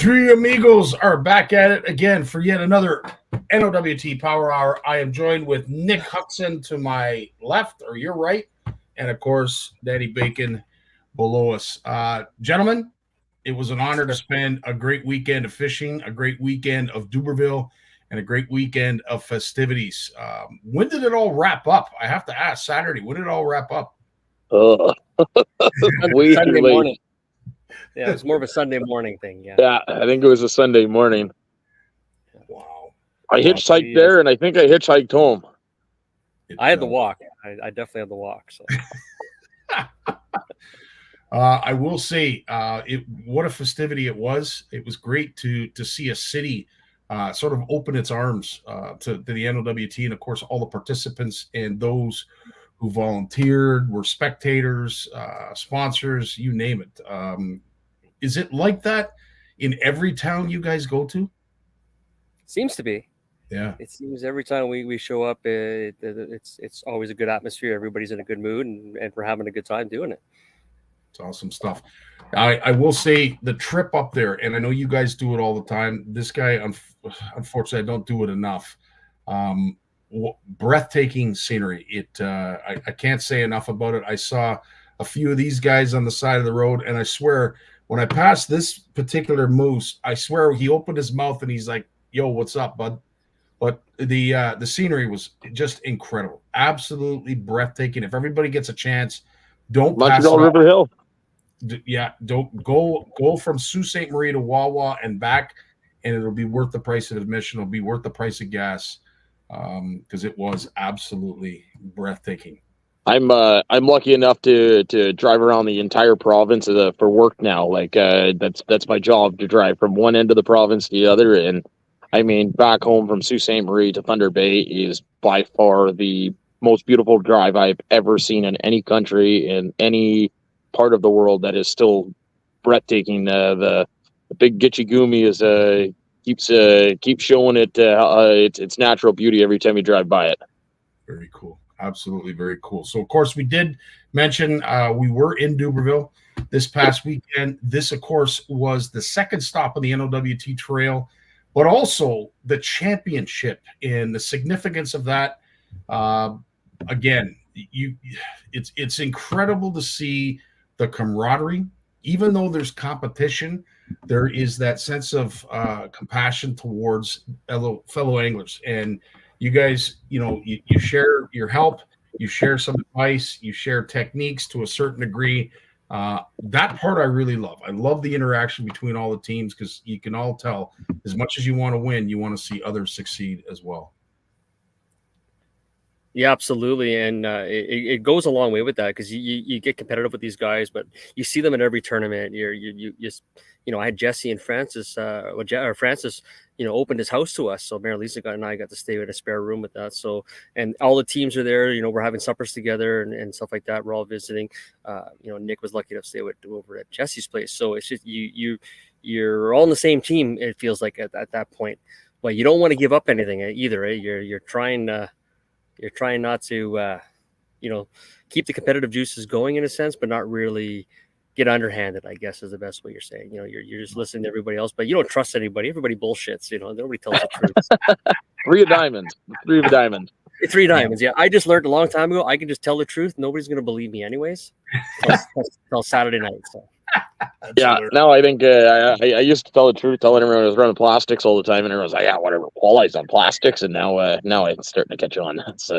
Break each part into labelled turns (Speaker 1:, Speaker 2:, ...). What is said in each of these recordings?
Speaker 1: Three amigos are back at it again for yet another NOWT Power Hour. I am joined with Nick Huckson to my left or your right, and of course, Danny Bacon below us. Gentlemen, it was an honor to spend a great weekend of fishing, a great weekend of Dubreuilville, and a great weekend of festivities. When did it all wrap up? I have to ask, Saturday, when did it all wrap up?
Speaker 2: Sunday morning. Yeah, it's more of a Sunday morning thing.
Speaker 3: Yeah, I think it was a Sunday morning.
Speaker 1: Wow.
Speaker 3: I hitchhiked there, and I think I hitchhiked home.
Speaker 2: I had the walk. I definitely had the walk. So.
Speaker 1: I will say, what a festivity it was. It was great to see a city sort of open its arms to the NOWT, and of course, all the participants and those who volunteered, were spectators, sponsors, you name it. Is it like that in every town you guys go to?
Speaker 2: Seems to be.
Speaker 1: Yeah.
Speaker 2: It seems every time we show up, it's always a good atmosphere. Everybody's in a good mood, and we're having a good time doing it.
Speaker 1: It's awesome stuff. I will say the trip up there, and I know you guys do it all the time. This guy, unfortunately, I don't do it enough. Breathtaking scenery. I can't say enough about it. I saw a few of these guys on the side of the road, and I swear, when I passed this particular moose, I swear he opened his mouth and he's like, "Yo, what's up, bud?" But the scenery was just incredible, absolutely breathtaking. If everybody gets a chance, don't pass
Speaker 3: Montreal River Hill.
Speaker 1: Yeah, don't go from Sault Ste. Marie to Wawa and back, and it'll be worth the price of admission. It'll be worth the price of gas, because it was absolutely breathtaking.
Speaker 3: I'm lucky enough to drive around the entire province for work now. Like that's my job, to drive from one end of the province to the other. And I mean, back home from Sault Ste. Marie to Thunder Bay is by far the most beautiful drive I've ever seen in any country, in any part of the world. That is still breathtaking. The big Gitche Gumi keeps showing its natural beauty every time you drive by it.
Speaker 1: Very cool. Absolutely very cool. So, of course, we did mention we were in Dubreuilville this past weekend. This, of course, was the second stop on the NOWT Trail, but also the championship, and the significance of that. Again, it's incredible to see the camaraderie. Even though there's competition, there is that sense of compassion towards fellow anglers. And you guys, you share your help, you share some advice, you share techniques to a certain degree. That part I really love. I love the interaction between all the teams, because you can all tell, as much as you want to win, you want to see others succeed as well.
Speaker 2: Yeah, absolutely, and it goes a long way with that, because you get competitive with these guys, but you see them at every tournament. I had Jesse and Francis, Francis, opened his house to us, so Mary Lisa and I got to stay in a spare room with that. So, and all the teams are there. We're having suppers together and stuff like that. We're all visiting. Nick was lucky enough to stay over at Jesse's place. So it's just you're all on the same team. It feels like at that point, but you don't want to give up anything either. You're trying not to, keep the competitive juices going in a sense, but not really get underhanded, I guess is the best way you're saying. You're just listening to everybody else, but you don't trust anybody. Everybody bullshits, nobody tells the truth.
Speaker 3: Three of diamonds.
Speaker 2: Three diamonds, yeah. I just learned a long time ago, I can just tell the truth. Nobody's going to believe me anyways. Till Saturday night, so.
Speaker 3: Yeah, no, I think I used to tell the truth, telling everyone I was running plastics all the time, and everyone was like, "Yeah, whatever, walleyes on plastics." And now it's starting to catch on. It's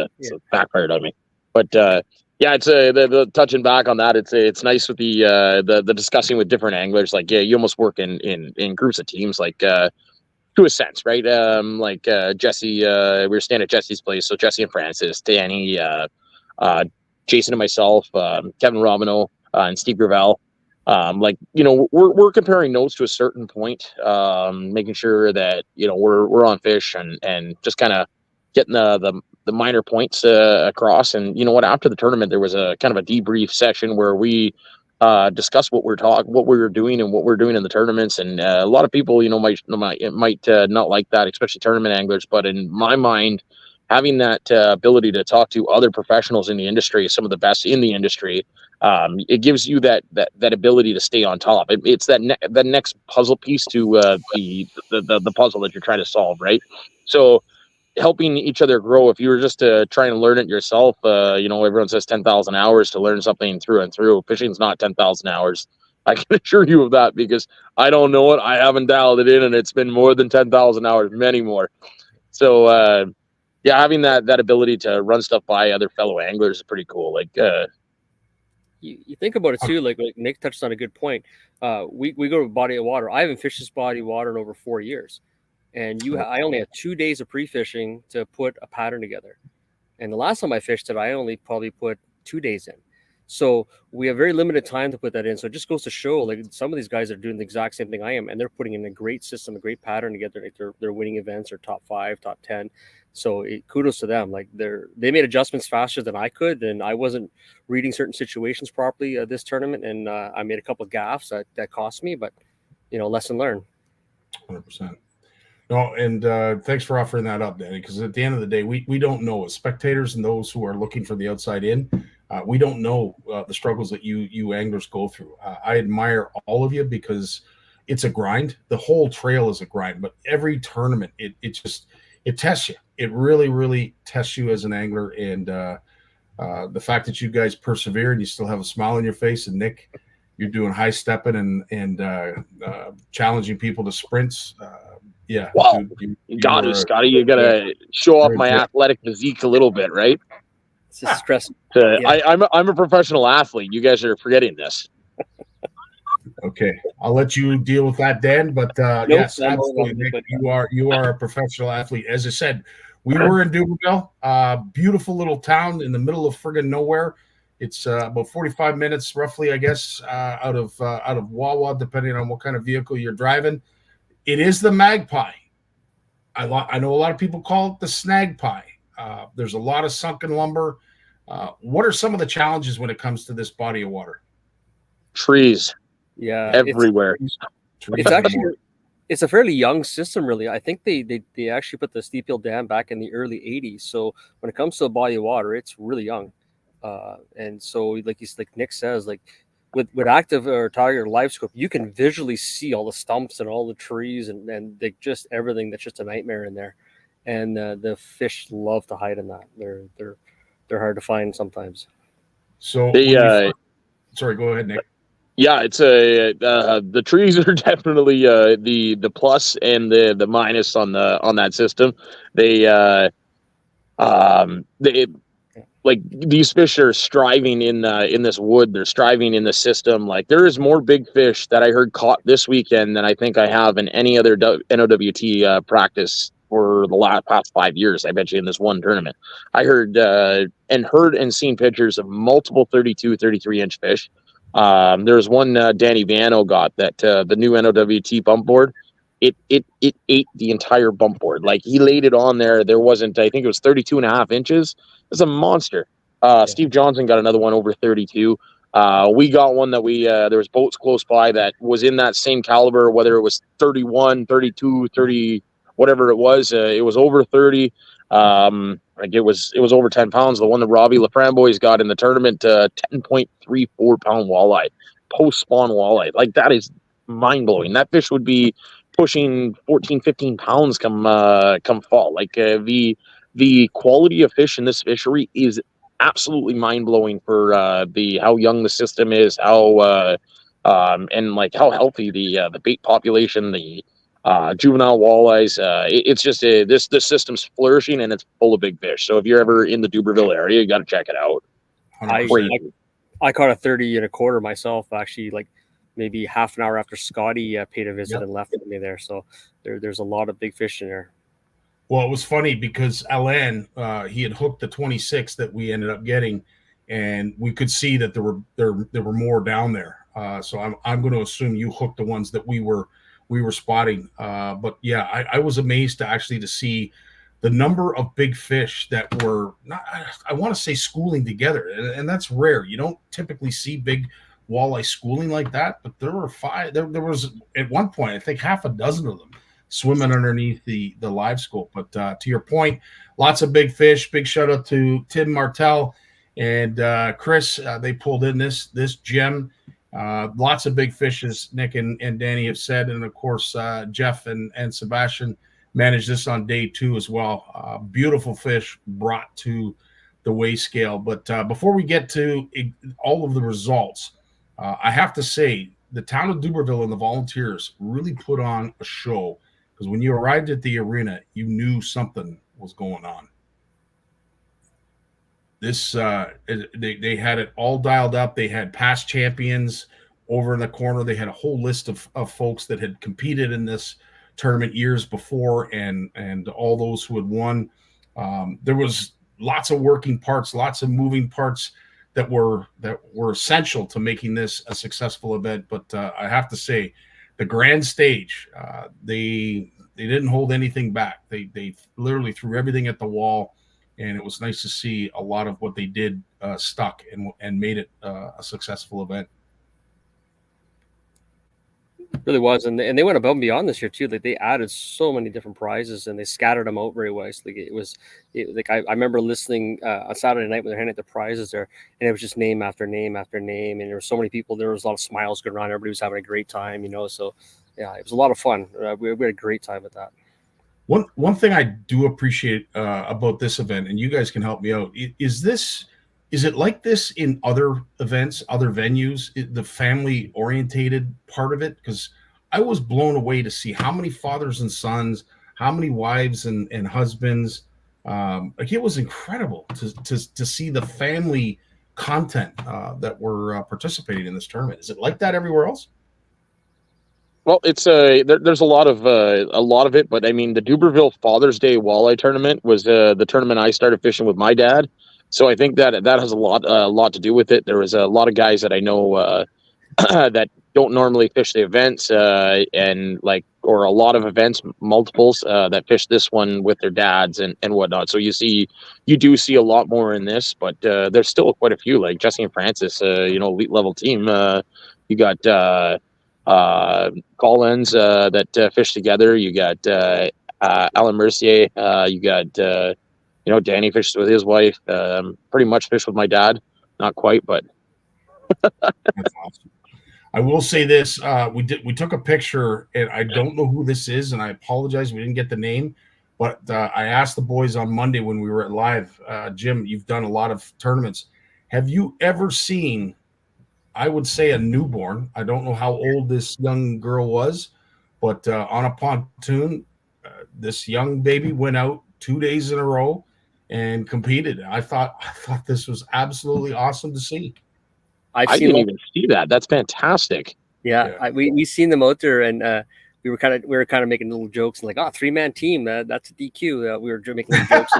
Speaker 3: backfired on me. But it's the touching back on that. It's nice with the discussing with different anglers. Like, yeah, you almost work in groups of teams, like to a sense, right? Jesse, we were staying at Jesse's place, so Jesse and Francis, Danny, Jason and myself, Kevin Robino, and Steve Gravel. We're comparing notes to a certain point, making sure that we're on fish and just kind of getting the minor points across. And after the tournament, there was a kind of a debrief session where we discussed what we were doing and what we're doing in the tournaments. And a lot of people might not like that, especially tournament anglers. But in my mind, having that ability to talk to other professionals in the industry, some of the best in the industry, it gives you that ability to stay on top. It's that next puzzle piece to the puzzle that you're trying to solve, right? So helping each other grow. If you were just trying to learn it yourself, everyone says 10,000 hours to learn something through and through. Fishing's not 10,000 hours. I can assure you of that, because I don't know it. I haven't dialed it in, and it's been more than 10,000 hours, many more. So, having that ability to run stuff by other fellow anglers is pretty cool. Like,
Speaker 2: you think about it too. Like Nick touched on a good point. We go to a body of water. I haven't fished this body of water in over 4 years, and I only had 2 days of pre-fishing to put a pattern together. And the last time I fished it, I only probably put 2 days in. So we have very limited time to put that in. So it just goes to show, like, some of these guys are doing the exact same thing I am, and they're putting in a great system, a great pattern together. Like they're winning events, or top 5, top 10. So kudos to them. Like they made adjustments faster than I could, and I wasn't reading certain situations properly this tournament, and I made a couple of gaffes that cost me, but lesson learned.
Speaker 1: 100%. No, and thanks for offering that up, Danny, because at the end of the day, we don't know, as spectators and those who are looking for the outside in, we don't know the struggles that you anglers go through. I admire all of you, because it's a grind. The whole trail is a grind, but every tournament, it tests you. It really, really tests you as an angler, and the fact that you guys persevere and you still have a smile on your face, and Nick, you're doing high stepping and challenging people to sprints. Yeah.
Speaker 3: Wow. Scottie, you gotta show off my athletic physique a little bit, right?
Speaker 2: It's just stress.
Speaker 3: Yeah. I'm a professional athlete. You guys are forgetting this.
Speaker 1: Okay, I'll let you deal with that, Dan. But yes, absolutely, Nick, you are a professional athlete. As I said, we were in Dubreuilville, beautiful little town in the middle of friggin' nowhere. It's about 45 minutes, roughly, I guess, out of Wawa, depending on what kind of vehicle you're driving. It is the Magpie. I know a lot of people call it the Snag Pie. There's a lot of sunken lumber. What are some of the challenges when it comes to this body of water?
Speaker 3: Trees.
Speaker 2: Yeah,
Speaker 3: everywhere.
Speaker 2: It's a fairly young system, really. I think they actually put the Steep Hill Dam back in the early 80s. So when it comes to a body of water, it's really young. And so, like Nick says, like with active or target or live scope, you can visually see all the stumps and all the trees and just everything that's just a nightmare in there. And the fish love to hide in that. They're hard to find sometimes.
Speaker 3: So
Speaker 1: sorry, go ahead, Nick.
Speaker 3: Yeah, it's the trees are definitely the plus and the minus on that system. They like, these fish are striving in this wood. They're striving in the system. Like, there is more big fish that I heard caught this weekend than I think I have in any other NOWT practice for the past 5 years. I bet you in this one tournament, I heard and seen pictures of multiple 32, 33-inch fish. There's one Danny Vano got that the new NOWT bump board. It ate the entire bump board. Like, he laid it on there. There wasn't, I think it was 32.5 inches. It's a monster. Steve Johnson got another one over 32. We got one that there was boats close by that was in that same caliber, whether it was 31, 32, 30, whatever it was over 30. Like, it was over 10 pounds. The one that Robbie Laframboise got in the tournament, 10.34 pound walleye, post spawn walleye. Like, that is mind blowing. That fish would be pushing 14, 15 pounds come fall. Like, the quality of fish in this fishery is absolutely mind blowing for how young the system is, how and like how healthy the bait population, the juvenile walleyes. It's just this system's flourishing, and it's full of big fish. So if you're ever in the Dubreuilville area, you got to check it out.
Speaker 2: I caught a 30 and a quarter myself, actually, like maybe half an hour after Scottie paid a visit and left with me there. So there's a lot of big fish in there.
Speaker 1: Well, it was funny because Alain, he had hooked the 26 that we ended up getting, and we could see that there were more down there. So I'm going to assume you hooked the ones that we were spotting. But yeah, I was amazed to see the number of big fish that were not, I want to say, schooling together, and that's rare. You don't typically see big walleye schooling like that, but there were 5. There was at one point, I think, half a dozen of them swimming underneath the live scope. But to your point, lots of big fish. Big shout out to Tim Martell and Chris. They pulled in this gem. Lots of big fishes, Nick and Danny have said, and of course Jeff and Sebastian managed this on day 2 as well. Beautiful fish brought to the weigh scale. But before we get to all of the results, I have to say the town of Dubreuilville and the volunteers really put on a show, because when you arrived at the arena, you knew something was going on. This they had it all dialed up. They had past champions over in the corner. They had a whole list of folks that had competed in this tournament years before, and all those who had won. There was lots of working parts, lots of moving parts that were essential to making this a successful event. But I have to say, the grand stage, they didn't hold anything back. They literally threw everything at the wall, and it was nice to see a lot of what they did stuck and made it a successful event.
Speaker 2: Really was, and they went above and beyond this year too. Like, they added so many different prizes, and they scattered them out very wisely. I remember listening on Saturday night when they're handing out the prizes there, and it was just name after name after name, and there were so many people. There was a lot of smiles going around. Everybody was having a great time, So yeah, it was a lot of fun. We had a great time with that.
Speaker 1: One thing I do appreciate about this event, and you guys can help me out, is it like this in other events, other venues, the family orientated part of it? Because I was blown away to see how many fathers and sons, how many wives and husbands. It was incredible to see the family content that were participating in this tournament. Is it like that everywhere else?
Speaker 3: Well, it's there's a lot of it, but I mean, the Dubreuilville Father's Day Walleye Tournament was the tournament I started fishing with my dad. So I think that has a lot to do with it. There was a lot of guys that I know that don't normally fish the events, or a lot of events, multiples that fish this one with their dads and whatnot. So you do see a lot more in this, but there's still quite a few, like Jesse and Francis, elite level team. You got Collins that fish together. You got Alan Mercier. You got Danny fished with his wife. Pretty much fished with my dad. Not quite, but
Speaker 1: That's awesome. I will say this: we took a picture, and I don't know who this is, and I apologize we didn't get the name. But I asked the boys on Monday when we were at live, Jim, you've done a lot of tournaments. Have you ever seen, I would say, a newborn? I don't know how old this young girl was, but on a pontoon, this young baby went out 2 days in a row and competed. I thought this was absolutely awesome to see.
Speaker 3: I didn't even see that. That's fantastic.
Speaker 2: Yeah. We seen them out there, and we were kind of making little jokes and like, 3-man team. That's a DQ. We were making little jokes,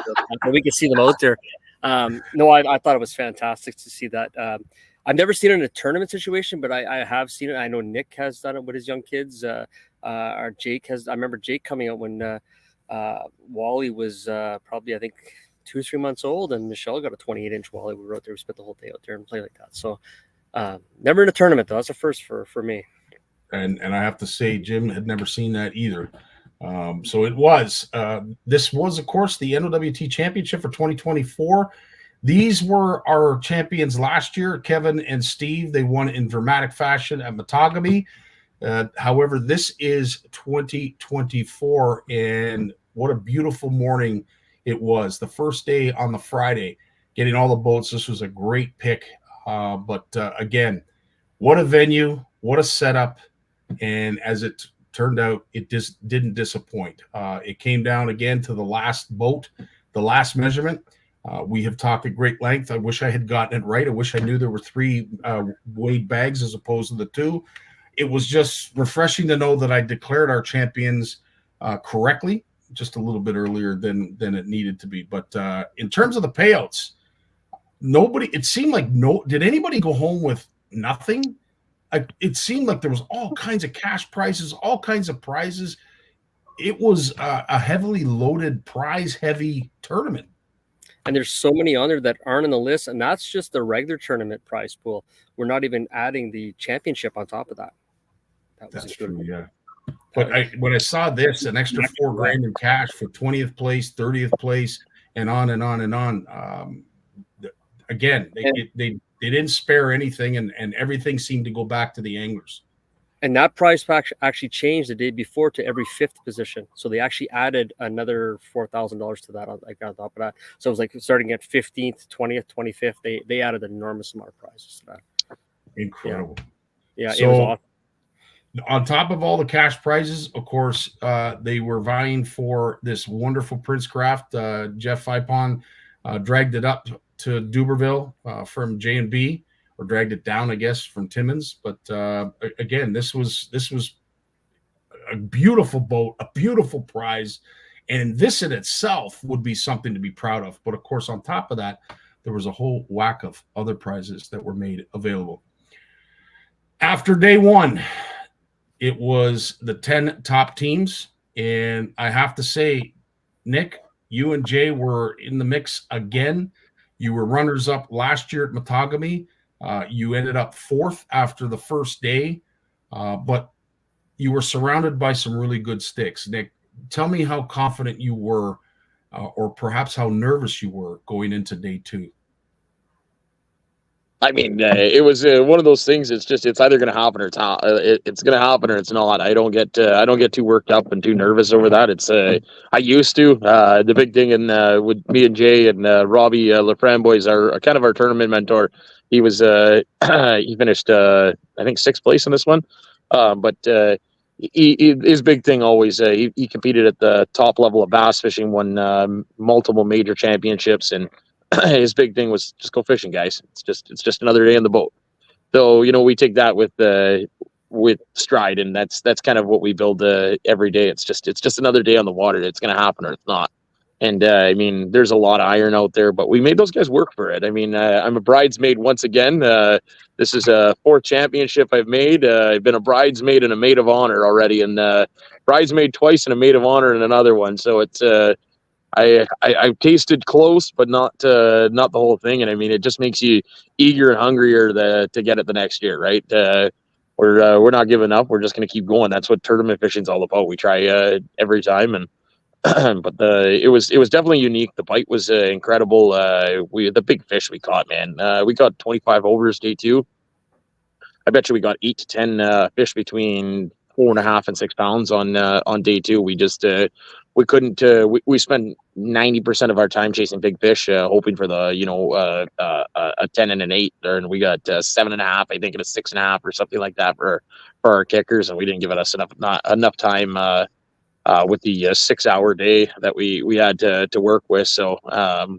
Speaker 2: but we could see them out there. No, I thought it was fantastic to see that. I've never seen it in a tournament situation, but I have seen it. I know Nick has done it with his young kids. Our Jake has. I remember Jake coming out when Wally was probably, I think, 2 or 3 months old, and Michelle got a 28-inch Wally. We were out there, we spent the whole day out there and play like that. So never in a tournament though. That's a first for me.
Speaker 1: And I have to say, Jim had never seen that either. So it was. This was, of course, the NOWT Championship for 2024. These were our champions last year, Kevin and Steve. They won in dramatic fashion at Matagami. However, this is 2024, and what a beautiful morning it was. The first day on the Friday, getting all the boats. This was a great pick. But again, what a venue, what a setup. And as it turned out, it just didn't disappoint. It came down again to the last boat, the last measurement. We have talked at great length. I wish I had gotten it right. I wish I knew there were 3 weighed bags as opposed to the 2. It was just refreshing to know that I declared our champions correctly, just a little bit earlier than it needed to be. But in terms of the payouts, it seemed like did anybody go home with nothing? It seemed like there was all kinds of cash prizes, all kinds of prizes. It was a heavily loaded, prize-heavy tournament.
Speaker 2: And there's so many on there that aren't on the list, and that's just the regular tournament prize pool. We're not even adding the championship on top of that.
Speaker 1: That's true, yeah. But when I saw this, an extra $4,000 in cash for 20th place, 30th place, and on and on and on. Again, they didn't spare anything, and everything seemed to go back to the anglers.
Speaker 2: And that prize pack actually changed the day before to every 5th position. So they actually added another $4,000 to that on top of that. So it was like starting at 15th, 20th, 25th. They added an enormous amount of prizes to that.
Speaker 1: Incredible.
Speaker 2: Yeah,
Speaker 1: so,
Speaker 2: it was awesome.
Speaker 1: On top of all the cash prizes, of course, they were vying for this wonderful Prince Craft. Jeff Fipon dragged it up to Dubreuilville from J&B, or dragged it down, I guess, from Timmins. But again, this was a beautiful boat, a beautiful prize, and this in itself would be something to be proud of. But of course, on top of that, there was a whole whack of other prizes that were made available. After day one, it was the 10 top teams, and I have to say, Nick, you and Jay were in the mix again. You were runners-up last year at Matagami. You ended up 4th after the first day, but you were surrounded by some really good sticks. Nick, tell me how confident you were, or perhaps how nervous you were going into day 2.
Speaker 3: I mean, it was one of those things. It's either going to happen or it's going to happen or it's not. I don't get too worked up and too nervous over that. It's I used to. The big thing with me and Jay and Robbie Laframboise, our kind of our tournament mentor. He was he finished I think 6th place in this one, but his big thing always he competed at the top level of bass fishing, won multiple major championships, and his big thing was just go fishing, guys. It's just another day on the boat. So we take that with stride, and that's kind of what we build every day. It's just another day on the water. It's going to happen or it's not. And I mean, there's a lot of iron out there, but we made those guys work for it. I mean, I'm a bridesmaid once again. This is a 4th championship I've made. I've been a bridesmaid and a maid of honor already, and bridesmaid twice and a maid of honor in another one. So it's I've tasted close, but not the whole thing. And I mean, it just makes you eager and hungrier to get it the next year, right? We're not giving up. We're just going to keep going. That's what tournament fishing is all about. We try every time, and but it was definitely unique. The bite was incredible. The big fish we caught, man. We caught 25 overs day 2. I bet you we got 8 to 10 fish between 4.5 and 6 pounds on day 2. We just we couldn't. We spent 90% of our time chasing big fish, hoping for the a 10 and an 8, and we got 7.5, I think, and a 6.5 or something like that for our kickers, and we didn't give us enough time with the 6-hour day that we had to work with, so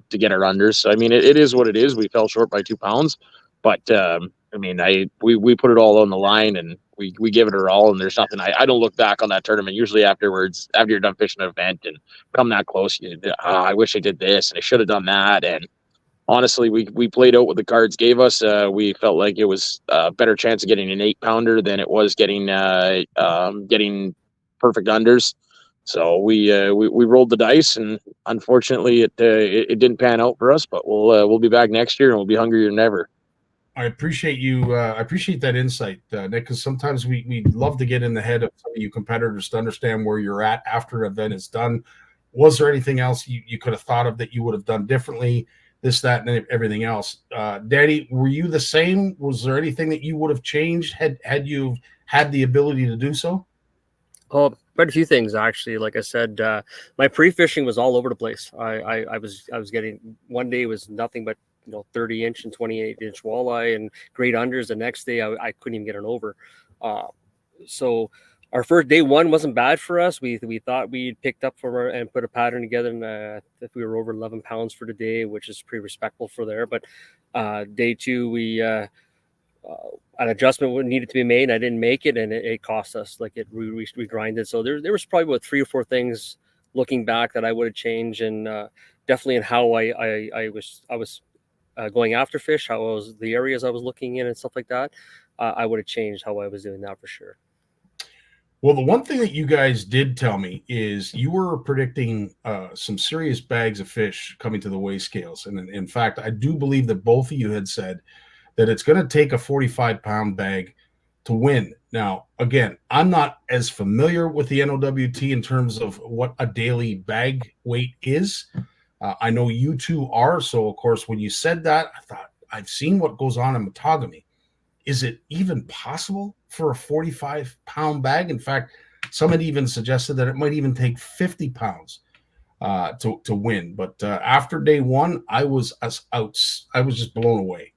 Speaker 3: to get our unders. So I mean, it is what it is. We fell short by 2 pounds, but I mean, we put it all on the line, and we give it our all, and there's nothing. I don't look back on that tournament. Usually afterwards, after you're done fishing an event and come that close, I wish I did this and I should have done that. And honestly, we played out what the cards gave us. We felt like it was a better chance of getting an 8-pounder than it was getting perfect unders. So we rolled the dice, and unfortunately, it didn't pan out for us. But we'll be back next year, and we'll be hungrier than ever.
Speaker 1: I appreciate you. I appreciate that insight, Nick, because sometimes we love to get in the head of some of you competitors to understand where you're at after an event is done. Was there anything else you could have thought of that you would have done differently? This, that, and everything else. Danny, were you the same? Was there anything that you would have changed had you had the ability to do so?
Speaker 2: Oh, quite a few things, actually. Like I said, my pre-fishing was all over the place. I was getting, one day was nothing but 30-inch and 28-inch walleye and great unders. The next day I couldn't even get an over. So our first day 1 wasn't bad for us. We thought we'd picked up and put a pattern together, and if we were over 11 pounds for the day, which is pretty respectful for there. But day 2 we an adjustment needed to be made, and I didn't make it, and it cost us. Like we grinded. So there was probably about 3 or 4 things looking back that I would have changed, and definitely in how I was going after fish, how I was, the areas I was looking in and stuff like that. I would have changed how I was doing that for sure.
Speaker 1: Well, the one thing that you guys did tell me is you were predicting some serious bags of fish coming to the weigh scales. And in fact, I do believe that both of you had said that it's going to take a 45-pound bag to win. Now, again, I'm not as familiar with the NOWT in terms of what a daily bag weight is. I know you two are. So, of course, when you said that, I thought, I've seen what goes on in Matagami. Is it even possible for a 45-pound bag? In fact, some had even suggested that it might even take 50 pounds to win. But after day one, I was just blown away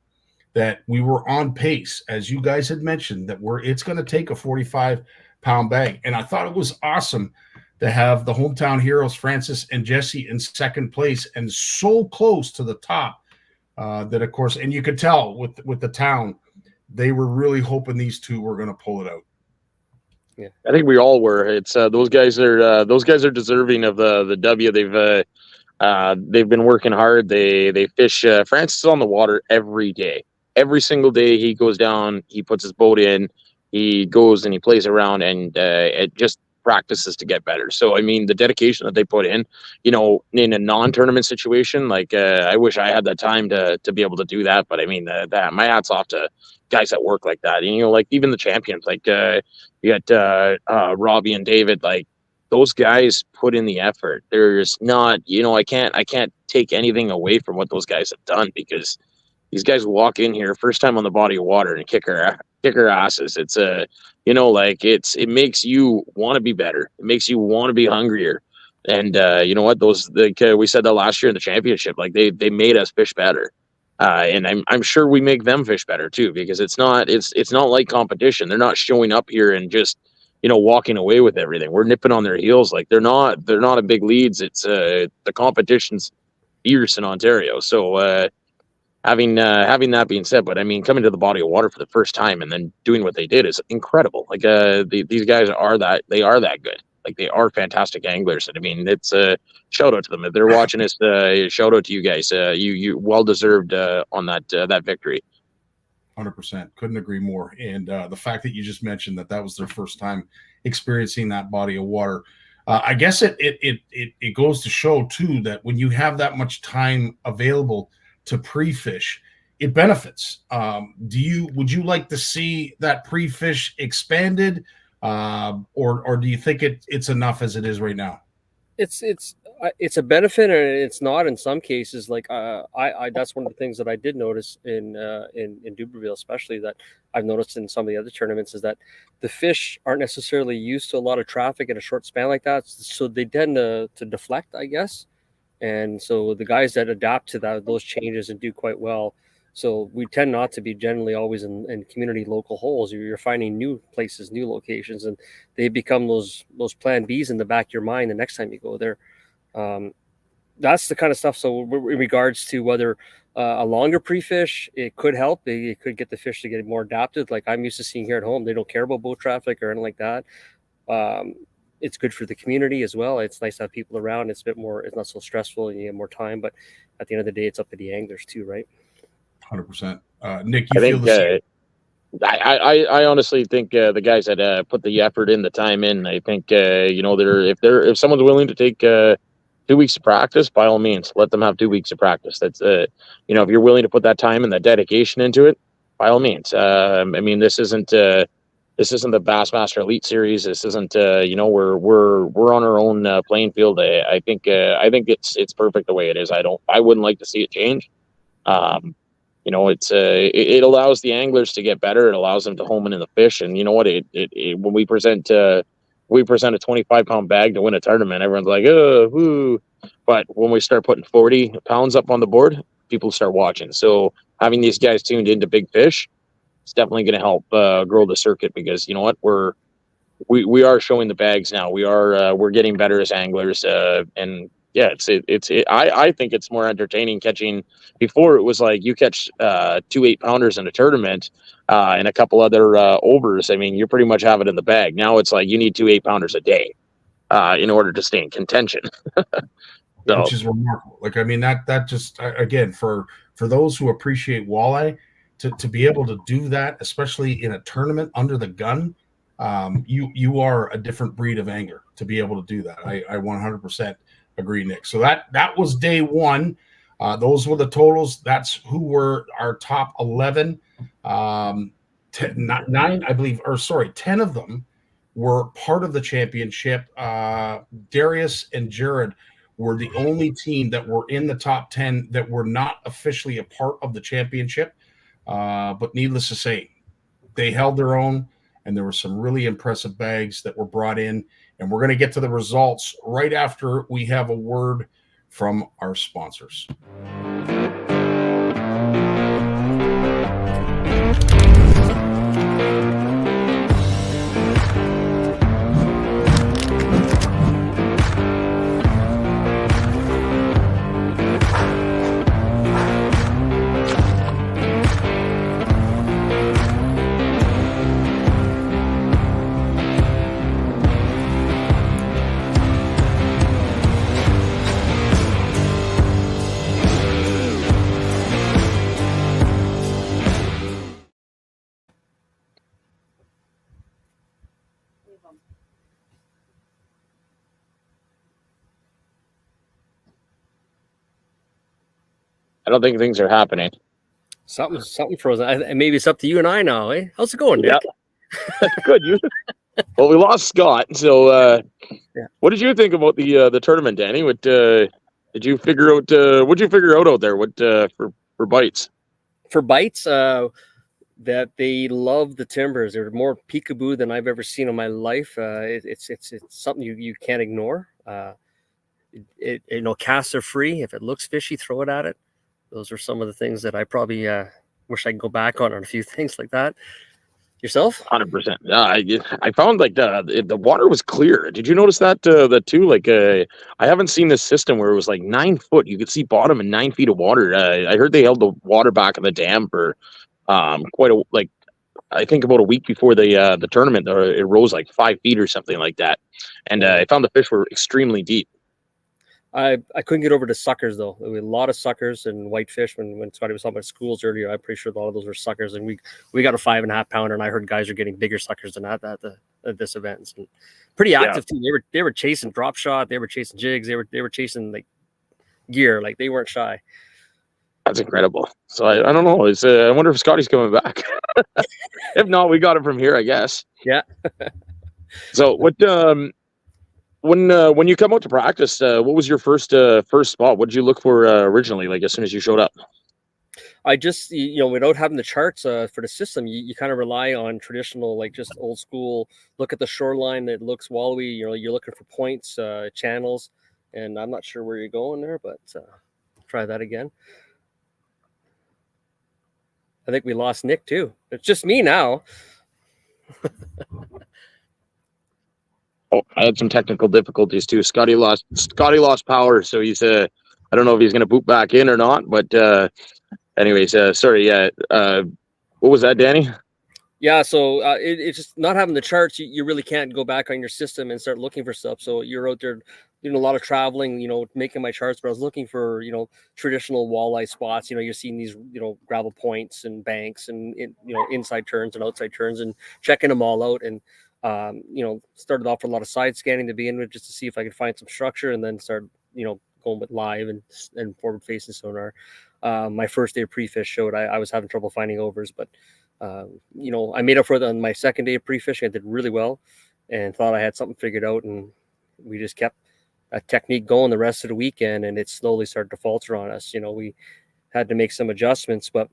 Speaker 1: that we were on pace, as you guys had mentioned, that it's going to take a 45-pound bag. And I thought it was awesome to have the hometown heroes, Francis and Jesse, in second place and so close to the top that, of course, and you could tell with the town, they were really hoping these two were going to pull it out.
Speaker 3: Yeah, I think we all were. It's those guys are deserving of the W. They've been working hard. They fish. Francis is on the water every day. Every single day he goes down, he puts his boat in, he goes and he plays around, and it just practices to get better. So, I mean, the dedication that they put in, in a non-tournament situation, like I wish I had that time to be able to do that. But I mean, my hat's off to guys that work like that. And, like even the champions, like you got Robbie and David, like those guys put in the effort. There's not, I can't take anything away from what those guys have done, because these guys walk in here first time on the body of water and kick our asses. It's it makes you want to be better. It makes you want to be hungrier. And you know what? We said that last year in the championship, like they made us fish better. And I'm sure we make them fish better too, because it's not like competition. They're not showing up here and just, walking away with everything. We're nipping on their heels. Like they're not a big leads. It's the competition's fierce in Ontario. So having that being said, but I mean, coming to the body of water for the first time and then doing what they did is incredible. Like these guys are that good. Like they are fantastic anglers. And I mean, it's a shout out to them if they're watching this. Shout out to you guys. You well deserved on that victory.
Speaker 1: 100%. Couldn't agree more. And the fact that you just mentioned that was their first time experiencing that body of water. I guess it goes to show too that when you have that much time available to pre-fish, it benefits. Would you like to see that pre-fish expanded, or do you think it's enough as it is right now?
Speaker 2: It's a benefit, and it's not in some cases. Like I that's one of the things that I did notice in Dubreuilville, especially, that I've noticed in some of the other tournaments, is that the fish aren't necessarily used to a lot of traffic in a short span like that, so they tend to deflect, I guess. And so the guys that adapt to those changes and do quite well. So we tend not to be generally always in community local holes. You're finding new places, new locations, and they become those plan Bs in the back of your mind the next time you go there. That's the kind of stuff. So in regards to whether a longer pre-fish, it could help. It could get the fish to get more adapted. Like I'm used to seeing here at home, they don't care about boat traffic or anything like that. It's good for the community as well. It's nice to have people around. It's not so stressful, and you have more time. But at the end of the day, it's up to the anglers too, right?
Speaker 1: 100%. Nick, you feel the same?
Speaker 3: I honestly think the guys that put the effort in, the time in, I think if someone's willing to take 2 weeks of practice, by all means, let them have 2 weeks of practice. That's if you're willing to put that time and that dedication into it, by all means. I mean, this isn't the Bassmaster Elite Series. This isn't we're on our own playing field. I think it's perfect the way it is. I wouldn't like to see it change. It allows the anglers to get better. It allows them to home in the fish. And you know what? When we present a 25-pound bag to win a tournament, everyone's like, oh, woo. But when we start putting 40 pounds up on the board, people start watching. So having these guys tuned into big fish, it's definitely going to help grow the circuit, because you know what, we are showing the bags now. We're getting better as anglers, and yeah, I think it's more entertaining catching. Before it was like you catch 2 8-pounders in a tournament and a couple other overs. I mean, you pretty much have it in the bag. Now it's like you need 2 8-pounders a day in order to stay in contention. So,
Speaker 1: which is remarkable. Like, I mean, that just, again, for those who appreciate walleye, to be able to do that, especially in a tournament under the gun, you are a different breed of angler to be able to do that. I 100% agree, Nick. So that was day one. Those were the totals. That's who were our top 11. nine, I believe, or sorry, 10 of them were part of the championship. Darius and Jared were the only team that were in the top 10 that were not officially a part of the championship. But needless to say, they held their own, and there were some really impressive bags that were brought in. And we're going to get to the results right after we have a word from our sponsors.
Speaker 3: I don't think things are happening.
Speaker 2: Something frozen. Maybe it's up to you and I now, eh? How's it going, Nick?
Speaker 3: Yeah. Good. Well, we lost Scott. So, What did you think about the tournament, Danny? What did you figure out? What'd you figure out there? What for bites?
Speaker 2: For bites, that they love the timbers. They're more peekaboo than I've ever seen in my life. It's something you can't ignore. Casts are free. If it looks fishy, throw it at it. Those are some of the things that I probably wish I could go back on a few things like that. Yourself?
Speaker 3: 100%. I found like the water was clear. Did you notice that too? Like I haven't seen this system where it was like 9 foot. You could see bottom and 9 feet of water. I heard they held the water back in the dam for I think about a week before the tournament. It rose like 5 feet or something like that, and I found the fish were extremely deep.
Speaker 2: I couldn't get over to suckers though. There were a lot of suckers and whitefish when Scottie was talking about schools earlier. I'm pretty sure a lot of those were suckers, and we got a 5.5 pounder, and I heard guys are getting bigger suckers than that at this event. And pretty active too. They were chasing drop shot, they were chasing jigs, they were chasing like gear, like they weren't shy.
Speaker 3: That's incredible. So I don't know. I wonder if Scottie's coming back. If not, we got it from here, I guess.
Speaker 2: Yeah.
Speaker 3: So what? When you come out to practice, what was your first spot? What did you look for originally? Like as soon as you showed up?
Speaker 2: I just without having the charts for the system, you kind of rely on traditional, like just old school. Look at the shoreline that looks wallowy. You're looking for points, channels, and I'm not sure where you're going there, but try that again. I think we lost Nick too. It's just me now.
Speaker 3: Oh, I had some technical difficulties too. Scottie lost power, so he's I don't know if he's going to boot back in or not. But anyways, sorry. Yeah, what was that, Danny?
Speaker 2: Yeah, so it's just not having the charts. You really can't go back on your system and start looking for stuff. So you're out there doing a lot of traveling, making my charts. But I was looking for traditional walleye spots. You're seeing these gravel points and banks and inside turns and outside turns and checking them all out. And started off with a lot of side scanning to begin with, just to see if I could find some structure, and then start going with live and forward facing sonar. My first day of pre-fish showed I was having trouble finding overs, but I made up for it on my second day of pre-fishing. I did really well and thought I had something figured out, and we just kept a technique going the rest of the weekend, and it slowly started to falter on us. We had to make some adjustments, but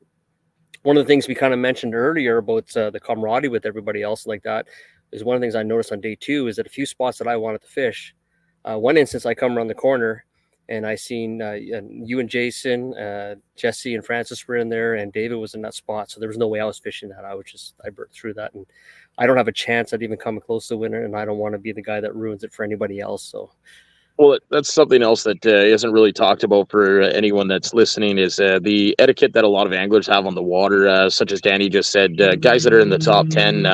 Speaker 2: one of the things we kind of mentioned earlier about the camaraderie with everybody else like that is one of the things I noticed on day 2 is that a few spots that I wanted to fish. One instance, I come around the corner and I seen you and Jason, Jesse and Francis were in there, and David was in that spot. So there was no way I was fishing that. I burnt through that, and I don't have a chance at even coming close to winner, and I don't want to be the guy that ruins it for anybody else. So.
Speaker 3: Well, that's something else that isn't really talked about for anyone that's listening is the etiquette that a lot of anglers have on the water, such as Danny just said, guys that are in the top 10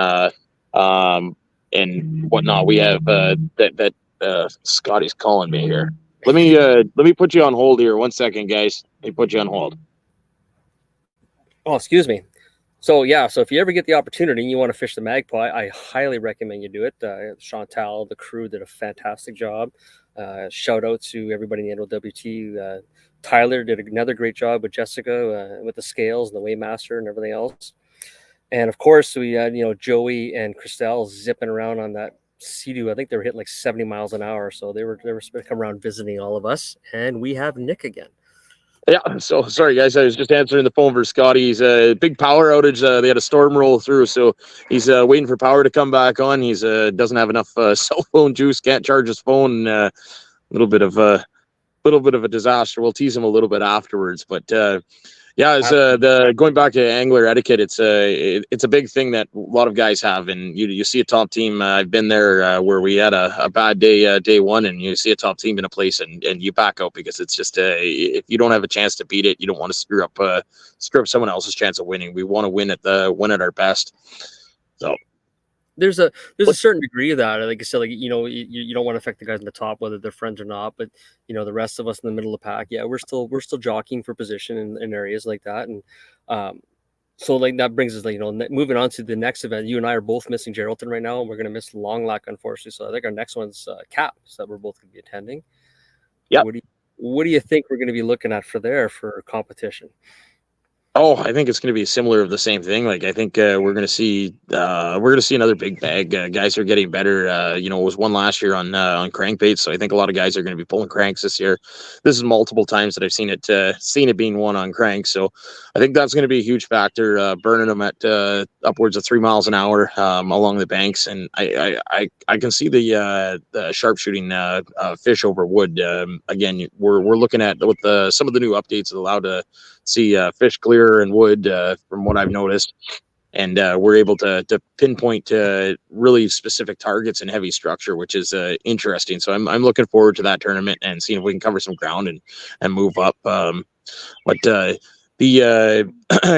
Speaker 3: and whatnot. We have that Scottie's calling me here. Let me put you on hold here. 1 second, guys. Let me put you on hold.
Speaker 2: Oh, excuse me. So if you ever get the opportunity and you want to fish the Magpie, I highly recommend you do it. Chantal, the crew did a fantastic job. Shout out to everybody in the NOWT. Tyler did another great job with Jessica with the scales and the weighmaster and everything else. And of course, we had, Joey and Christelle zipping around on that Sea-Doo. I think they were hitting like 70 miles an hour. So they were supposed to come around visiting all of us. And we have Nick again.
Speaker 3: Yeah, so sorry guys, I was just answering the phone for Scottie. He's a big power outage. They had a storm roll through, so he's waiting for power to come back on. He's doesn't have enough cell phone juice, can't charge his phone. A little bit of a disaster. We'll tease him a little bit afterwards, but yeah, it's the going back to angler etiquette. It's a big thing that a lot of guys have, and you see a top team. I've been there where we had a bad day, day one, and you see a top team in a place, and you back out because it's just if you don't have a chance to beat it, you don't want to screw up someone else's chance of winning. We want to win at our best. So.
Speaker 2: There's a certain degree of that. Like I said, like you don't want to affect the guys in the top, whether they're friends or not. But the rest of us in the middle of the pack, yeah, we're still jockeying for position in areas like that. And so like that brings us, like, moving on to the next event. You and I are both missing Geraldton right now, and we're going to miss Long Lac, unfortunately. So I think our next one's Caps that we're both going to be attending.
Speaker 3: Yeah.
Speaker 2: What do you think we're going to be looking at for competition?
Speaker 3: Oh, I think it's going to be similar of the same thing. Like, I think we're going to see another big bag. Guys are getting better. It was one last year on crankbaits, so I think a lot of guys are going to be pulling cranks this year. This is multiple times that I've seen it being won on cranks. So I think that's going to be a huge factor. Burning them at upwards of 3 miles an hour along the banks, and I can see the sharpshooting fish over wood. Again, we're looking at with some of the new updates that allow to see fish clearer and wood from what I've noticed, and we're able to pinpoint really specific targets and heavy structure, which is interesting. So I'm looking forward to that tournament and seeing if we can cover some ground and move up. But the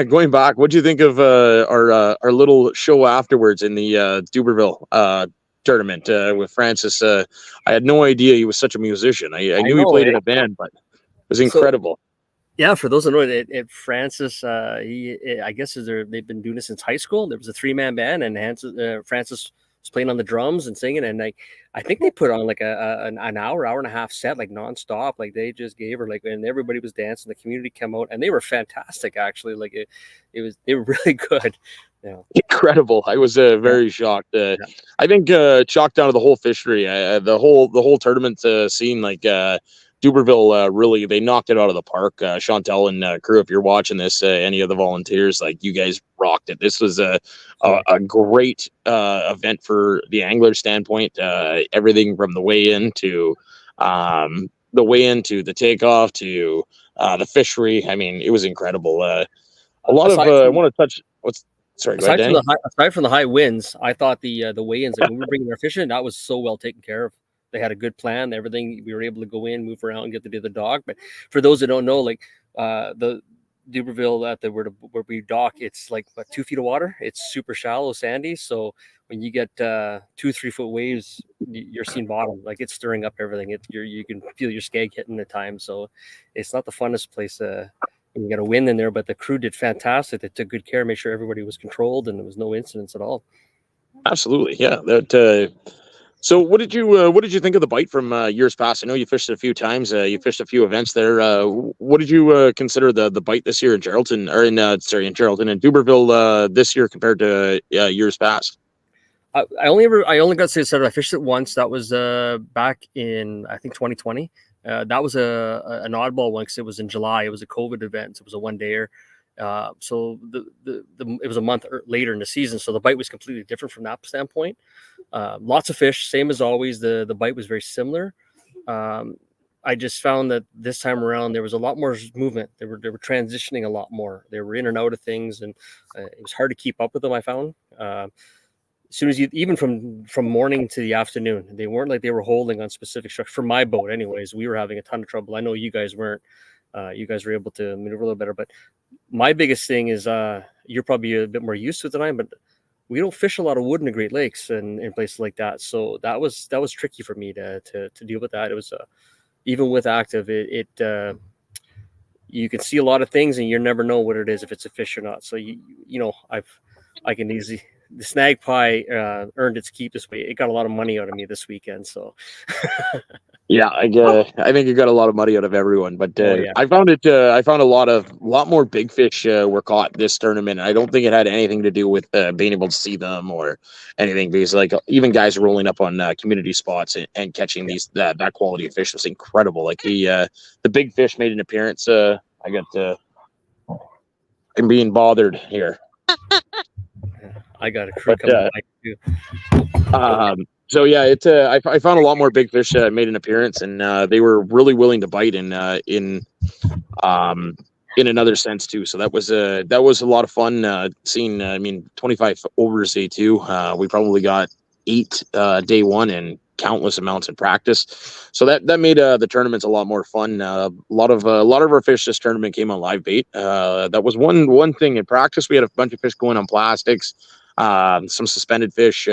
Speaker 3: going back, what do you think of our little show afterwards in the Dubreuilville tournament with Francis? I had no idea he was such a musician. I knew he played in a band, but it was incredible.
Speaker 2: Yeah, for those that know, Francis, I guess they've been doing this since high school. There was a 3-man band, and Francis was playing on the drums and singing, and I think they put on like an hour and a half set, like nonstop. Like they just gave her and everybody was dancing. The community came out, and they were fantastic. Actually, like they were really good. Yeah. Incredible.
Speaker 3: I was very shocked. I think chalked down to the whole fishery, the whole tournament scene, like. Dubreuilville, really, they knocked it out of the park. Chantel and crew, if you're watching this, any of the volunteers, like, you guys rocked it. This was a great event for the angler standpoint. Everything from the weigh-in to the takeoff to the fishery. I mean, it was incredible. I want to touch. Sorry, go ahead, Danny.
Speaker 2: Aside from the high winds, I thought the weigh-ins, when we were bringing our fish in, that was so well taken care of. They had a good plan, everything. We were able to go in, move around, and get to do the dock. But for those that don't know, like the Dubreuilville where we dock, it's like 2 feet of water. It's super shallow, sandy. So when you get 2-3 foot waves, you're seeing bottom. Like, it's stirring up everything. You can feel your skeg hitting at times. So it's not the funnest place. You got a wind in there, but the crew did fantastic. They took good care, made sure everybody was controlled, and there was no incidents at all.
Speaker 3: Absolutely, yeah. So what did you think of the bite from years past? I know you fished it a few times. You fished a few events there. What did you consider the bite this year in Geraldton, or in Geraldton and Dubreuilville this year compared to years past?
Speaker 2: I only got to say I fished it once. That was back in, I think, 2020. That was an oddball one because it was in July. It was a COVID event. So it was a one-dayer. So it was a month later in the season, so the bite was completely different from that standpoint. Lots of fish, same as always. The bite was very similar. I just found that this time around there was a lot more movement. They were transitioning a lot more. They were in and out of things, and it was hard to keep up with them. I found as soon as even from morning to the afternoon, they weren't like they were holding on specific structure. For my boat, anyways, we were having a ton of trouble. I know you guys weren't. You guys were able to maneuver a little better, but my biggest thing is you're probably a bit more used to it than I am, but we don't fish a lot of wood in the Great Lakes and in places like that. So that was tricky for me to deal with that. It was even with active, it you can see a lot of things and you never know what it is, if it's a fish or not. So I can easily the snag pie earned its keep this way. It got a lot of money out of me this weekend. So
Speaker 3: Yeah, I think you got a lot of money out of everyone, but
Speaker 2: yeah.
Speaker 3: I found a lot more big fish were caught this tournament. I don't think it had anything to do with being able to see them or anything, because like even guys rolling up on community spots and catching that quality of fish was incredible. Like the big fish made an appearance. I'm being bothered here.
Speaker 2: I got a crew coming by too.
Speaker 3: So yeah, I found a lot more big fish made an appearance, and they were really willing to bite in another sense too. So that was a lot of fun seeing. 25 overs day two. We probably got 8 day one and countless amounts in practice. So that made the tournaments a lot more fun. A lot of our fish this tournament came on live bait. That was one thing in practice. We had a bunch of fish going on plastics, some suspended fish.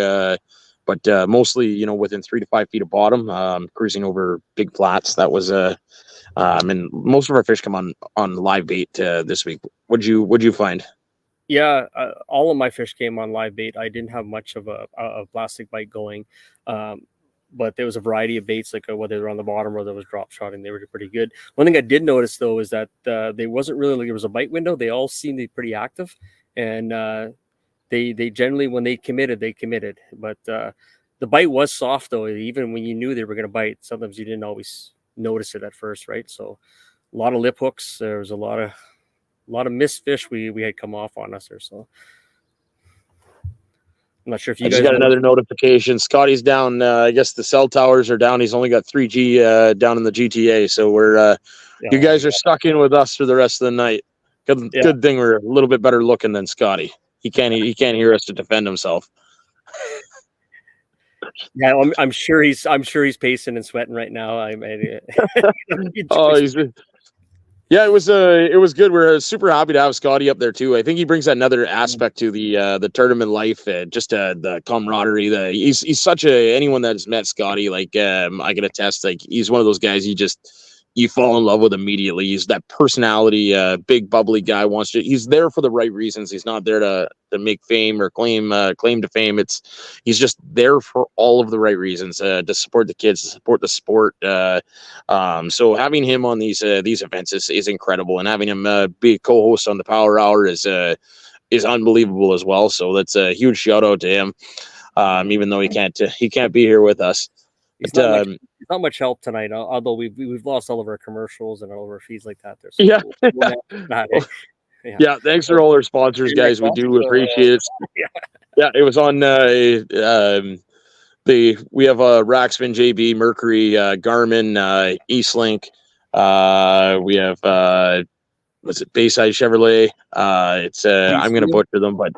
Speaker 3: But mostly, within 3 to 5 feet of bottom, cruising over big flats. That was and most of our fish come on live bait this week. What'd you find?
Speaker 2: Yeah, all of my fish came on live bait. I didn't have much of a plastic bite going, but there was a variety of baits, like whether they're on the bottom or there was drop shotting. They were pretty good. One thing I did notice though is that they wasn't really like there was a bite window. They all seemed to be pretty active, and they generally, when they committed, but the bite was soft though. Even when you knew they were going to bite, sometimes you didn't always notice it at first, right? So a lot of lip hooks. There was a lot of missed fish we had come off on us there. So I'm not sure if you guys
Speaker 3: got another notification. Scottie's down. I guess the cell towers are down. He's only got 3G down in the GTA. So you guys are stuck in with us for the rest of the night. Good thing we're a little bit better looking than Scottie. He can't hear us to defend himself.
Speaker 2: Yeah, I'm sure he's pacing and sweating right now. Yeah,
Speaker 3: it was good. We're super happy to have Scottie up there too. I think he brings another aspect to the tournament life, just the camaraderie. He's such anyone that's met Scottie, like I can attest, like he's one of those guys you fall in love with immediately. He's that personality, big bubbly guy. He's there for the right reasons. He's not there to make fame or claim to fame. He's just there for all of the right reasons, to support the kids, to support the sport. So having him on these events is incredible, and having him be a co-host on the Power Hour is unbelievable as well. So that's a huge shout out to him. Even though he can't be here with us.
Speaker 2: It's not much help tonight, although we've lost all of our commercials and all of our feeds like that. There, so
Speaker 3: yeah. Thanks for all our sponsors, guys. We do appreciate it. Yeah, it was on. We have Raxman, JB, Mercury, Garmin, Eastlink. We have what's it? Bayside Chevrolet. It's I'm going to butcher them, but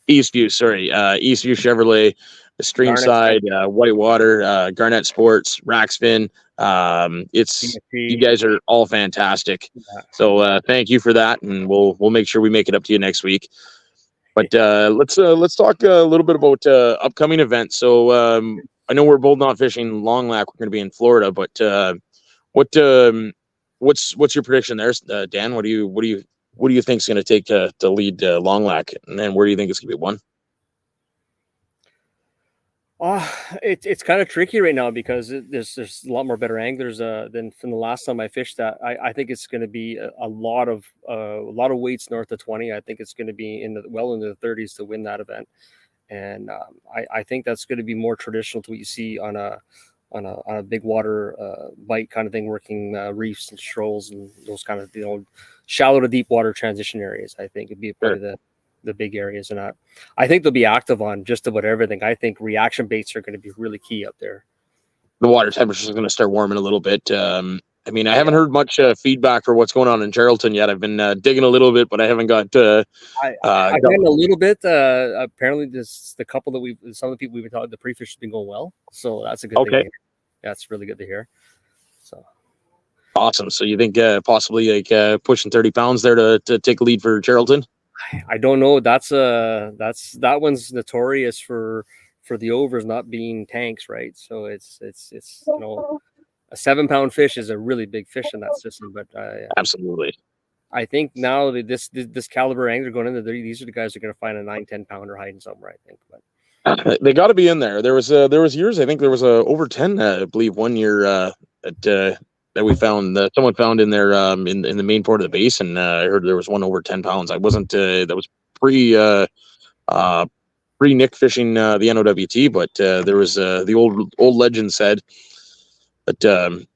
Speaker 3: Eastview. Sorry, Eastview Chevrolet. The Streamside, Whitewater, Garnet Sports, Raxfin. You guys are all fantastic. So thank you for that, and we'll make sure we make it up to you next week. But let's talk a little bit about upcoming events. So I know we're both not fishing Long Lac. We're going to be in Florida, but what's your prediction there, Dan? What do you think is going to take to lead Long Lac, and then where do you think it's going to be won?
Speaker 2: It's kind of tricky right now because there's a lot more better anglers than from the last time I fished that. I think it's going to be a lot of weights north of 20. I think it's going to be into the 30s to win that event, and I think that's going to be more traditional to what you see on a big water bite kind of thing, working reefs and shoals and those kind of shallow to deep water transition areas. I think it'd be part of the big areas, and I think they'll be active on just about everything. I think reaction baits are going to be really key up there.
Speaker 3: The water temperature is going to start warming a little bit. I haven't heard much feedback for what's going on in Geraldton yet. I've been digging a little bit, but I haven't got. I've gotten a
Speaker 2: little bit. Apparently, some of the people we've been talking, the pre-fish has been going well, so that's a good thing. Okay, that's really good to hear. So
Speaker 3: awesome. So you think possibly like pushing 30 pounds there to take a lead for Geraldton?
Speaker 2: I don't know. That one's notorious for the overs not being tanks, right? So it's a 7-pound fish is a really big fish in that system. But
Speaker 3: absolutely.
Speaker 2: I think now that this caliber angler going in there, these are the guys that are going to find a 9-10 pounder hiding somewhere, I think. But
Speaker 3: They got to be in there. There was years. I think there was a over 10. I believe one year that we found someone found in there in the main part of the basin. I heard there was one over 10 pounds. I wasn't. That was pre Nick fishing the NOWT, but there was the old legend said that.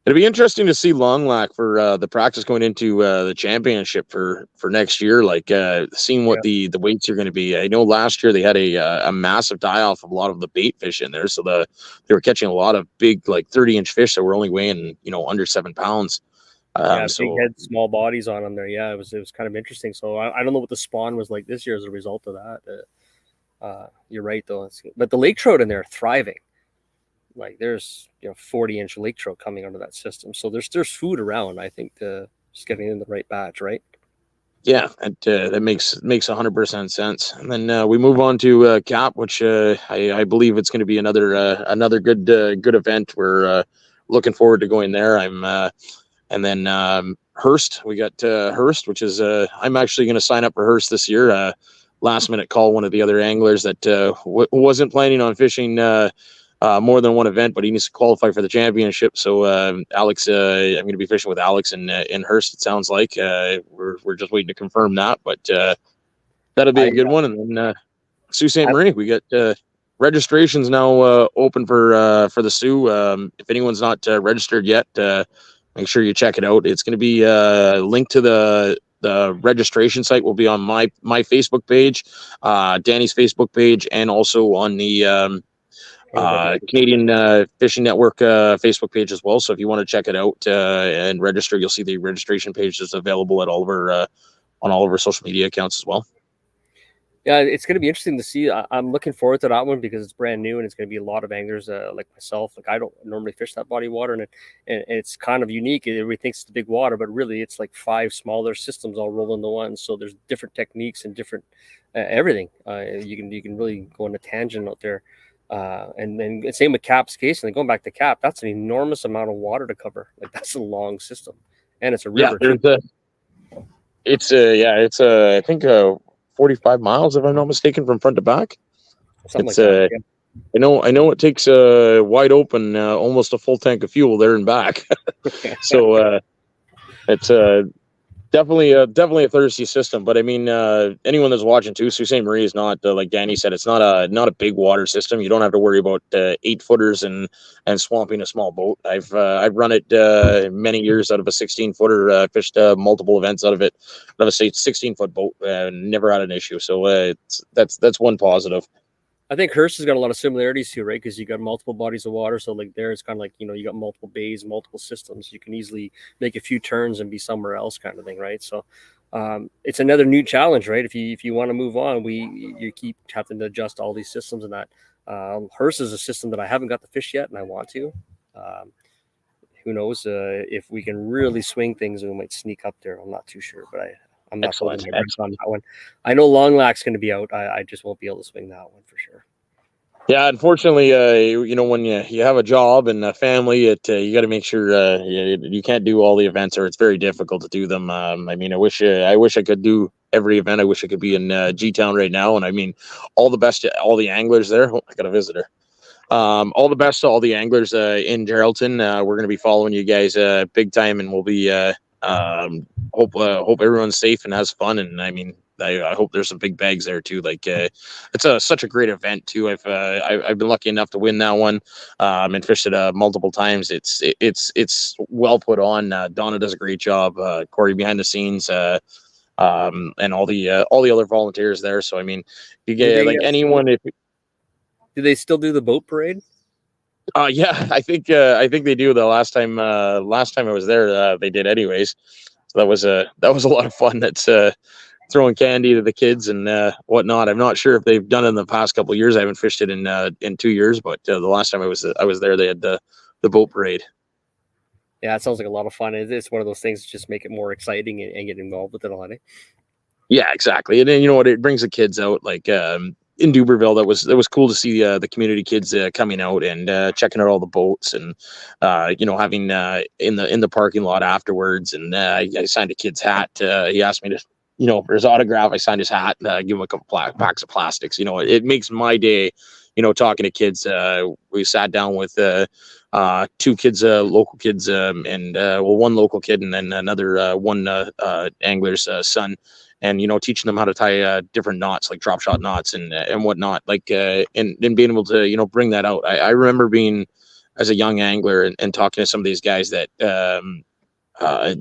Speaker 3: It'd be interesting to see Long Lac for the practice going into the championship for next year. Like seeing what the weights are going to be. I know last year they had a massive die off of a lot of the bait fish in there, so they were catching a lot of big, like 30-inch fish that were only weighing under 7 pounds.
Speaker 2: Big head, small bodies on them there. Yeah, it was kind of interesting. So I don't know what the spawn was like this year as a result of that. You're right though, but the lake trout in there are thriving. Like there's 40-inch lake trout coming out of that system, so there's food around. I think just getting in the right batch, right?
Speaker 3: Yeah, that makes 100% sense. And then we move on to Cap, which I believe it's going to be another good event. We're looking forward to going there. And then Hearst, we got Hearst, which is I'm actually going to sign up for Hearst this year. Last minute call one of the other anglers that wasn't planning on fishing more than one event, but he needs to qualify for the championship. So Alex, I'm going to be fishing with Alex in Hearst. It sounds like we're just waiting to confirm that, but that'll be a good one. And then Sault Ste. Marie, we got registrations now open for the Sioux. If anyone's not registered yet, make sure you check it out. It's going to be linked to the registration site will be on my Facebook page, Danny's Facebook page, and also on the Canadian Fishing Network Facebook page as well. So if you want to check it out and register, you'll see the registration page is available at all of our on all of our social media accounts as well.
Speaker 2: Yeah, it's going to be interesting to see. I'm looking forward to that one because it's brand new and it's going to be a lot of anglers like myself. Like I don't normally fish that body water, and it's kind of unique. Everybody thinks it's the big water, but really it's like 5 smaller systems all rolled into one. So there's different techniques and different everything. You can really go on a tangent out there. And then same with Cap's case, and then going back to Cap, that's an enormous amount of water to cover. Like that's a long system, and it's a river.
Speaker 3: I think 45 miles, if I'm not mistaken, from front to back.
Speaker 2: Something like that.
Speaker 3: Yeah. I know it takes wide open, almost a full tank of fuel there and back. So it's definitely a thirsty system. But I mean, anyone that's watching too, Sault Ste. Marie is not like Danny said. It's not a big water system. You don't have to worry about 8-footers and swamping a small boat. I've run it many years out of a 16-footer. Fished multiple events out of it. Out of a 16-foot boat, never had an issue. So that's one positive.
Speaker 2: I think Hearst has got a lot of similarities too, right? Because you got multiple bodies of water. So like there, it's kind of like, you got multiple bays, multiple systems. You can easily make a few turns and be somewhere else kind of thing, right? So it's another new challenge, right? If you want to move on, you keep having to adjust all these systems and that. Hearst is a system that I haven't got to fish yet and I want to. Who knows if we can really swing things, we might sneak up there. I'm not too sure, but I'm not on that one. I know Long Lac's going to be out. I just won't be able to swing that one for sure.
Speaker 3: Yeah, unfortunately, when you have a job and a family, you got to make sure you can't do all the events, or it's very difficult to do them. I mean, I wish I could do every event. I wish I could be in G-Town right now. And I mean, all the best to all the anglers there. Oh, I got a visitor. All the best to all the anglers in Geraldton. We're going to be following you guys big time, and we'll be hope everyone's safe and has fun. And I mean, I hope there's some big bags there too. Like it's such a great event too. I've been lucky enough to win that one and fished it multiple times. It's well put on. Donna does a great job. Corey behind the scenes, and all the other volunteers there. So I mean, you get anyone.
Speaker 2: Do they still do the boat parade?
Speaker 3: Yeah, I think they do. The last time I was there, they did anyways. So that was a lot of fun. That's throwing candy to the kids and whatnot. I'm not sure if they've done it in the past couple of years. I haven't fished it in 2 years, but the last time I was there, they had the boat parade.
Speaker 2: Yeah, it sounds like a lot of fun. It's one of those things that just make it more exciting and get involved with it a lot.
Speaker 3: Yeah, exactly. And then you know what? It brings the kids out. Like in Dubreuilville, that was cool to see the community kids coming out and checking out all the boats, and having in the parking lot afterwards. And I signed a kid's hat. He asked me to, for his autograph. I signed his hat, give him a couple packs of plastics. It makes my day. Talking to kids. We sat down with two kids, local kids, and one local kid, and then another one angler's son. And teaching them how to tie different knots, like drop shot knots and whatnot, like and being able to bring that out. I remember being as a young angler and talking to some of these guys that I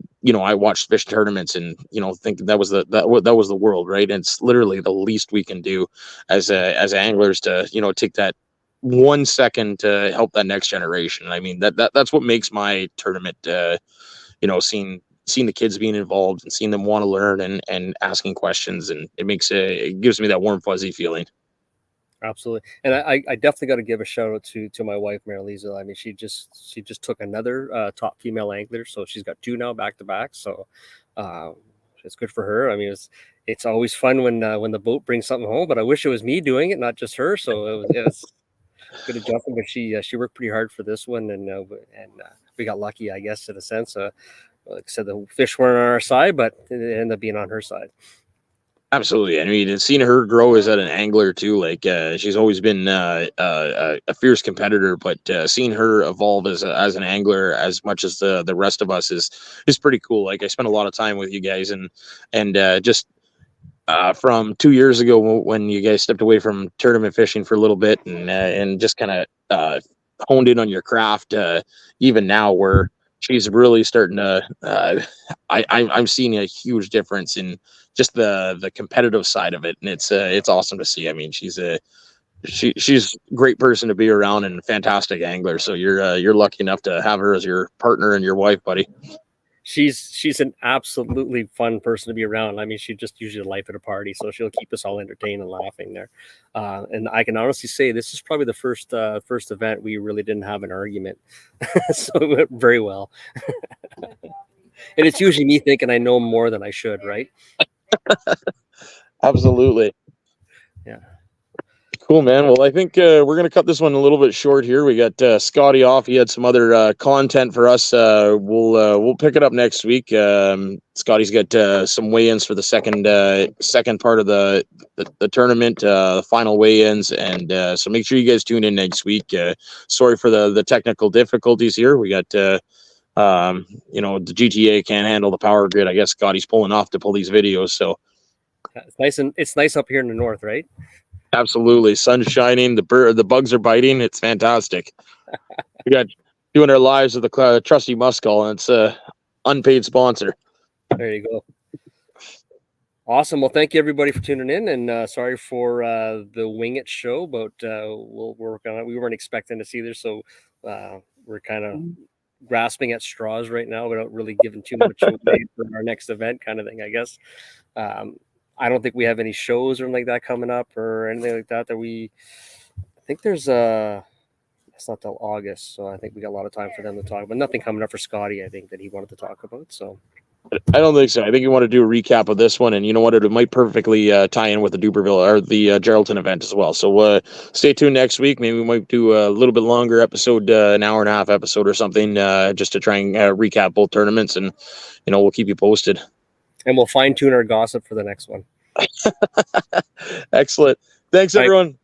Speaker 3: watched fish tournaments and think that was the world, right? And it's literally the least we can do as anglers to take that 1 second to help that next generation. I mean that's what makes my tournament. Seeing the kids being involved and seeing them want to learn and asking questions, and it gives me that warm fuzzy feeling.
Speaker 2: Absolutely. And I definitely got to give a shout out to my wife, Mary Lisa. I mean, she just took another top female angler. So she's got 2 now back to back. So it's good for her. I mean, it's always fun when the boat brings something home, but I wish it was me doing it, not just her. So it was good adjustment, but she worked pretty hard for this one. And we got lucky, I guess, in a sense. Like I said, the fish weren't on our side, but it ended up being on her side.
Speaker 3: Absolutely. I mean, seeing her grow as an angler too, like she's always been a fierce competitor, but seeing her evolve as an angler as much as the rest of us is pretty cool. Like I spent a lot of time with you guys, and just from 2 years ago when you guys stepped away from tournament fishing for a little bit and just kind of honed in on your craft, even now where she's really starting to I'm seeing a huge difference in just the competitive side of it, and it's awesome to see. I mean, she's a great person to be around and a fantastic angler. So you're lucky enough to have her as your partner and your wife, buddy.
Speaker 2: She's an absolutely fun person to be around. I mean, she just usually a life at a party, so she'll keep us all entertained and laughing there. And I can honestly say this is probably the first event we really didn't have an argument, so it went very well. And it's usually me thinking I know more than I should, right?
Speaker 3: Absolutely.
Speaker 2: Yeah.
Speaker 3: Cool, man. Well, I think we're going to cut this one a little bit short here. We got Scottie off. He had some other content for us. We'll pick it up next week. Scottie's got some weigh-ins for the second part of the tournament, the final weigh-ins, and so make sure you guys tune in next week. Sorry for the technical difficulties here. We got the GTA can't handle the power grid. I guess Scottie's pulling off to pull these videos. So
Speaker 2: it's nice up here in the north, right?
Speaker 3: Absolutely. Sun's shining. The bugs are biting. It's fantastic. We got doing our lives with the trusty Muscal, and it's a unpaid sponsor.
Speaker 2: There you go. Awesome. Well, thank you everybody for tuning in, and sorry for the Wing It show, but we'll work on it. We weren't expecting to see this, so we're kind of grasping at straws right now without really giving too much away for our next event kind of thing, I guess. I don't think we have any shows or anything like that coming up or anything like that I think there's it's not till August, so I think we got a lot of time for them to talk, but nothing coming up for Scottie, I think, that he wanted to talk about. So
Speaker 3: I don't think so. I think you want to do a recap of this one, and you know what? It might perfectly tie in with the Dubreuilville or the Geraldton event as well. So stay tuned next week. Maybe we might do a little bit longer episode, an hour and a half episode or something, just to try and recap both tournaments, and we'll keep you posted. And
Speaker 2: we'll fine tune our gossip for the next one.
Speaker 3: Excellent. Thanks, everyone.